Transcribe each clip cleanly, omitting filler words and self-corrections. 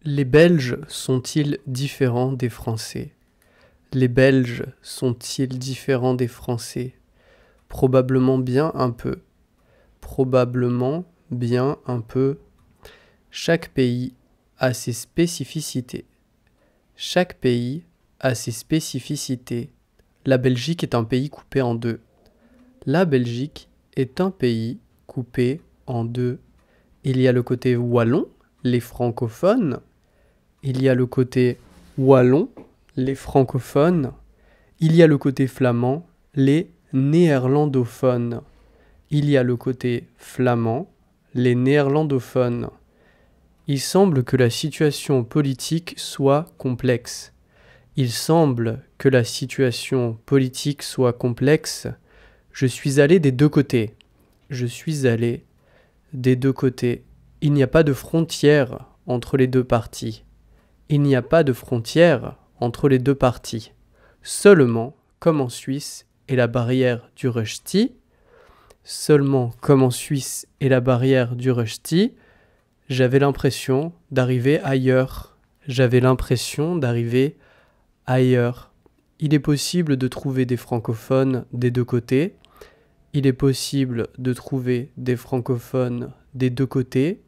Les Belges sont-ils différents des Français? Les Belges sont-ils différents des Français? Probablement bien un peu. Probablement bien un peu. Chaque pays a ses spécificités. Chaque pays a ses spécificités. La Belgique est un pays coupé en deux. La Belgique est un pays coupé en deux. Il y a le côté wallon, les francophones. Il y a le côté wallon, les francophones. Il y a le côté flamand, les néerlandophones. Il y a le côté flamand, les néerlandophones. Il semble que la situation politique soit complexe. Il semble que la situation politique soit complexe. Je suis allé des deux côtés. Je suis allé des deux côtés. Il n'y a pas de frontière entre les deux parties. Il n'y a pas de frontière entre les deux parties. Seulement, comme en Suisse et la barrière du Rösti, seulement comme en Suisse et la barrière du Rösti, j'avais l'impression d'arriver ailleurs. J'avais l'impression d'arriver ailleurs. Il est possible de trouver des francophones des deux côtés. Il est possible de trouver des francophones des deux côtés.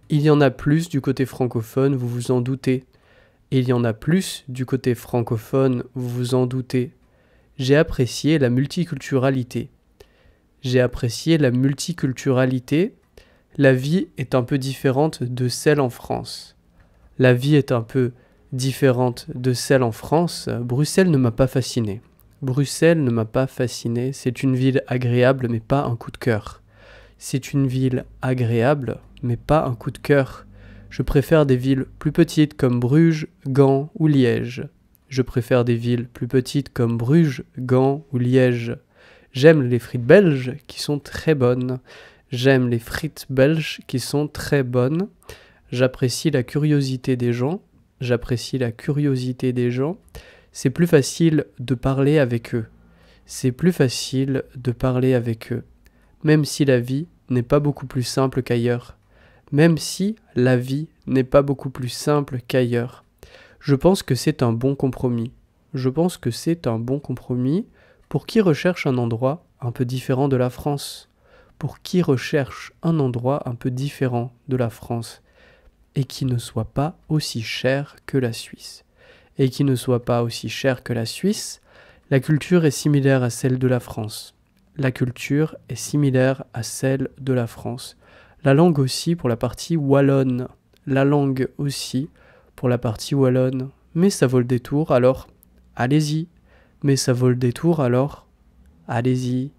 Il y en a plus du côté francophone, vous vous en doutez. Il y en a plus du côté francophone, vous vous en doutez. J'ai apprécié la multiculturalité. J'ai apprécié la multiculturalité. La vie est un peu différente de celle en France. La vie est un peu différente de celle en France. Bruxelles ne m'a pas fasciné. Bruxelles ne m'a pas fasciné. C'est une ville agréable, mais pas un coup de cœur. C'est une ville agréable, mais pas un coup de cœur. Je préfère des villes plus petites comme Bruges, Gand ou Liège. Je préfère des villes plus petites comme Bruges, Gand ou Liège. J'aime les frites belges qui sont très bonnes. J'aime les frites belges qui sont très bonnes. J'apprécie la curiosité des gens. J'apprécie la curiosité des gens. C'est plus facile de parler avec eux. C'est plus facile de parler avec eux. Même si la vie n'est pas beaucoup plus simple qu'ailleurs. Même si la vie n'est pas beaucoup plus simple qu'ailleurs. Je pense que c'est un bon compromis. Je pense que c'est un bon compromis pour qui recherche un endroit un peu différent de la France. Pour qui recherche un endroit un peu différent de la France. Et qui ne soit pas aussi cher que la Suisse. Et qui ne soit pas aussi cher que la Suisse, la culture est similaire à celle de la France. La culture est similaire à celle de la France. La langue aussi pour la partie wallonne. La langue aussi pour la partie wallonne. Mais ça vaut le détour, alors allez-y. Mais ça vaut le détour, alors allez-y.